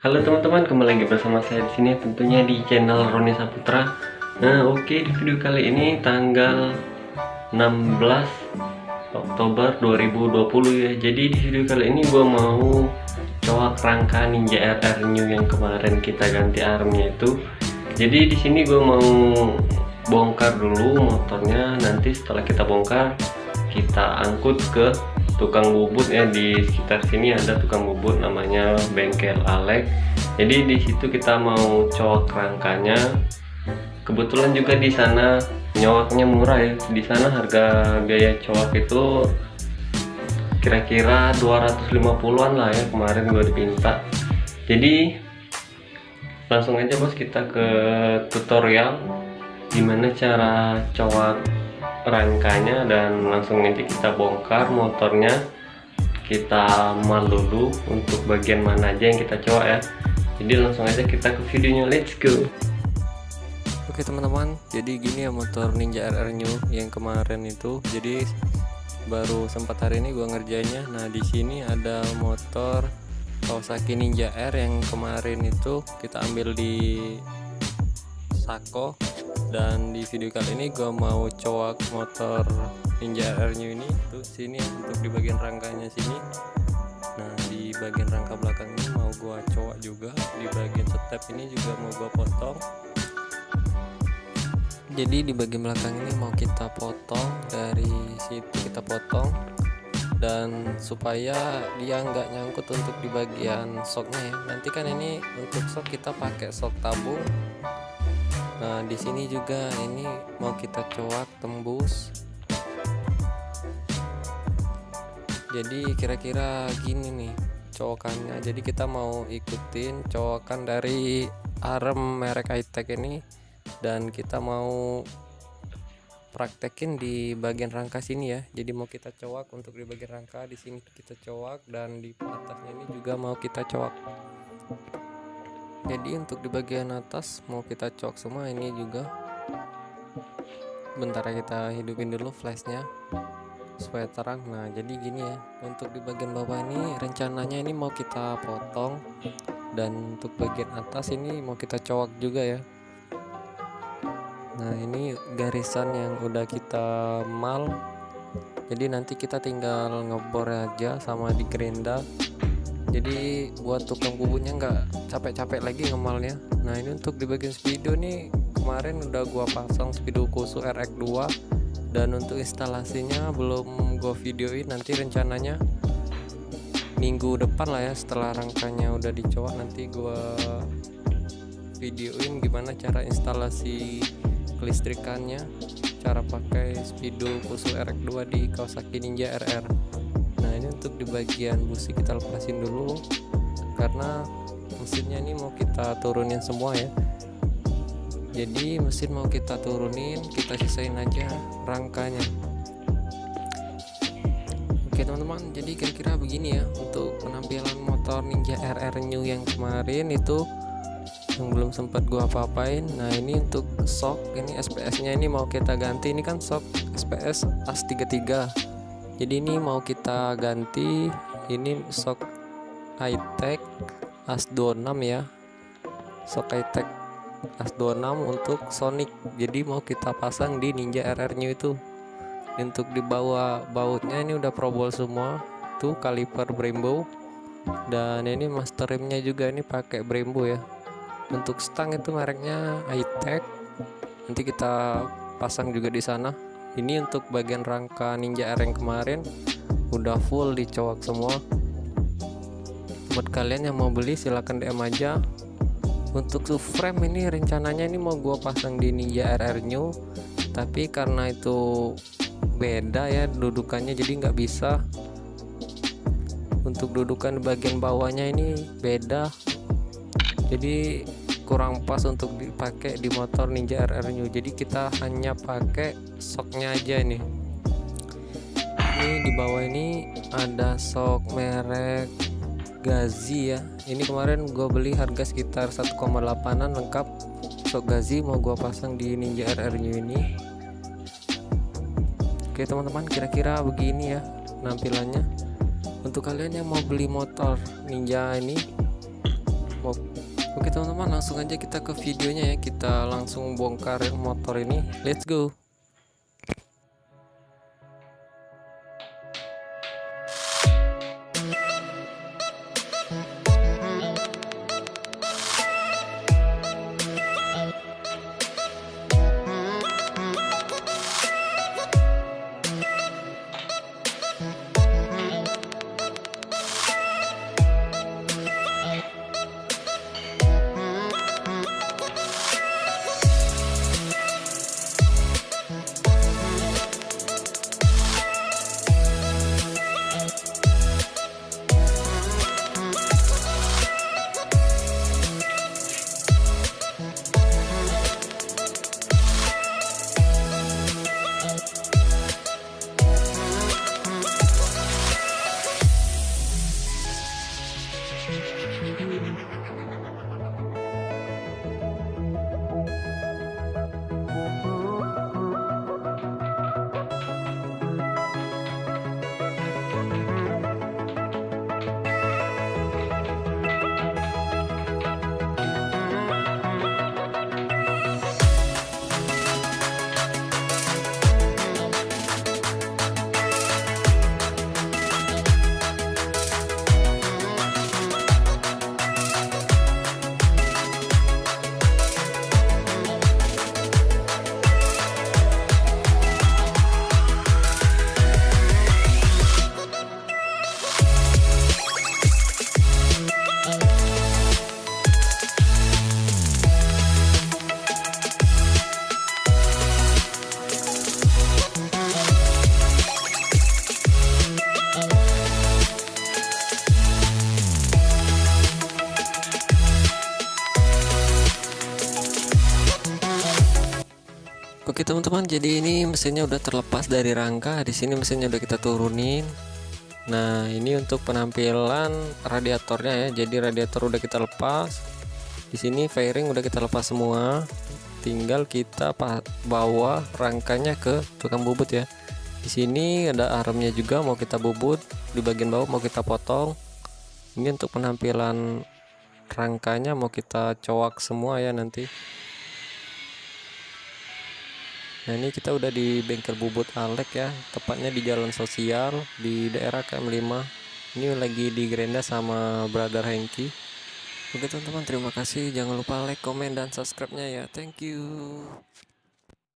Halo teman-teman, kembali lagi bersama saya di sini tentunya di channel Roni Saputra. Nah, oke, di video kali ini tanggal 16 Oktober 2020 ya. Jadi di video kali ini gue mau coak rangka Ninja RR New yang kemarin kita ganti armnya itu. Jadi di sini gue mau bongkar dulu motornya. Nanti setelah kita bongkar, kita angkut ke tukang bubut ya. Di sekitar sini ada tukang bubut namanya Bengkel Alek. Jadi di situ kita mau coak rangkanya. Kebetulan juga di sana nyawaknya murah ya. Di sana harga biaya coak itu kira-kira 250-an lah ya, kemarin gue dipinta. Jadi langsung aja bos, kita ke tutorial gimana cara coak rangkanya, dan langsung aja kita bongkar motornya. Kita mal dulu untuk bagian mana aja yang kita coak ya. Jadi langsung aja kita ke videonya, let's go. Oke teman-teman, jadi gini ya motor Ninja RR New yang kemarin itu. Jadi baru sempat hari ini gua ngerjainnya. Nah di sini ada motor Kawasaki Ninja R yang kemarin itu kita ambil di Sako. Dan di video kali ini gue mau coak motor Ninja RR New ini tuh sini ya, untuk di bagian rangkanya sini. Nah di bagian rangka belakang ini mau gue coak juga, di bagian step ini juga mau gue potong. Jadi di bagian belakang ini mau kita potong, dari situ kita potong, dan supaya dia nggak nyangkut untuk di bagian shocknya ya. Nanti kan ini untuk shock kita pakai shock tabung. Nah di sini juga ini mau kita coak tembus. Jadi kira-kira gini nih coakannya. Jadi kita mau ikutin coakan dari arm merek Hitech ini, dan kita mau praktekin di bagian rangka sini ya. Jadi mau kita coak untuk di bagian rangka, di sini kita coak, dan di atasnya ini juga mau kita coak. Jadi untuk di bagian atas mau kita coak semua ini juga. Bentar ya, kita hidupin dulu flashnya supaya terang. Nah jadi gini ya, untuk di bagian bawah ini rencananya ini mau kita potong, dan untuk bagian atas ini mau kita coak juga ya. Nah ini garisan yang udah kita mal, jadi nanti kita tinggal ngebor aja sama di gerinda. Jadi buat tukang bubutnya nggak capek-capek lagi ngemalnya. Nah ini untuk di bagian speedo nih, kemarin udah gua pasang speedo Kusu RX2, dan untuk instalasinya belum gua videoin. Nanti rencananya minggu depan lah ya, setelah rangkanya udah dicoak nanti gua videoin gimana cara instalasi kelistrikannya, cara pakai speedo Kusu RX2 di Kawasaki Ninja RR. Nah ini untuk di bagian busi kita lepasin dulu, karena mesinnya ini mau kita turunin semua ya. Jadi mesin mau kita turunin, kita sisain aja rangkanya. Oke teman-teman, jadi kira-kira begini ya untuk penampilan motor Ninja RR New yang kemarin itu, yang belum sempat gua apa-apain. Nah ini untuk shock, ini SPS nya ini mau kita ganti. Ini kan shock SPS AS33, jadi ini mau kita ganti. Ini shock Hitech AS26 ya, shock Hitech AS26 untuk Sonic. Jadi mau kita pasang di Ninja RR New itu. Untuk di bawah bautnya ini udah probol semua tuh, kaliper Brembo, dan ini master rimnya juga ini pakai Brembo ya. Untuk stang itu mereknya Hitech, nanti kita pasang juga di sana. Ini untuk bagian rangka Ninja R yang kemarin udah full dicoak semua. Buat kalian yang mau beli silahkan DM aja. Untuk subframe ini rencananya ini mau gua pasang di Ninja RR New, tapi karena itu beda ya dudukannya, jadi nggak bisa. Untuk dudukan bagian bawahnya ini beda, jadi kurang pas untuk dipakai di motor Ninja RR New. Jadi kita hanya pakai shocknya aja ini. Ini di bawah ini ada shock merek Gazi ya. Ini kemarin gue beli harga sekitar 1,8an lengkap shock Gazi, mau gue pasang di Ninja RR New ini. Oke teman-teman, kira-kira begini ya penampilannya. Untuk kalian yang mau beli motor Ninja ini, mau Oke teman-teman, langsung aja kita ke videonya ya. Kita langsung bongkar motor ini. Let's go. Oke teman-teman, jadi ini mesinnya udah terlepas dari rangka. Di sini mesinnya udah kita turunin. Nah, ini untuk penampilan radiatornya ya. Jadi radiator udah kita lepas. Di sini fairing udah kita lepas semua. Tinggal kita bawa rangkanya ke tukang bubut ya. Di sini ada armnya juga mau kita bubut, di bagian bawah mau kita potong. Ini untuk penampilan rangkanya mau kita coak semua ya nanti. Nah, ini kita udah di bengkel bubut Alek ya, tepatnya di Jalan Sosial di daerah KM5. Ini lagi di Grenda sama Brother Hengki. Oke teman-teman, terima kasih. Jangan lupa like, komen, dan subscribe-nya ya. Thank you.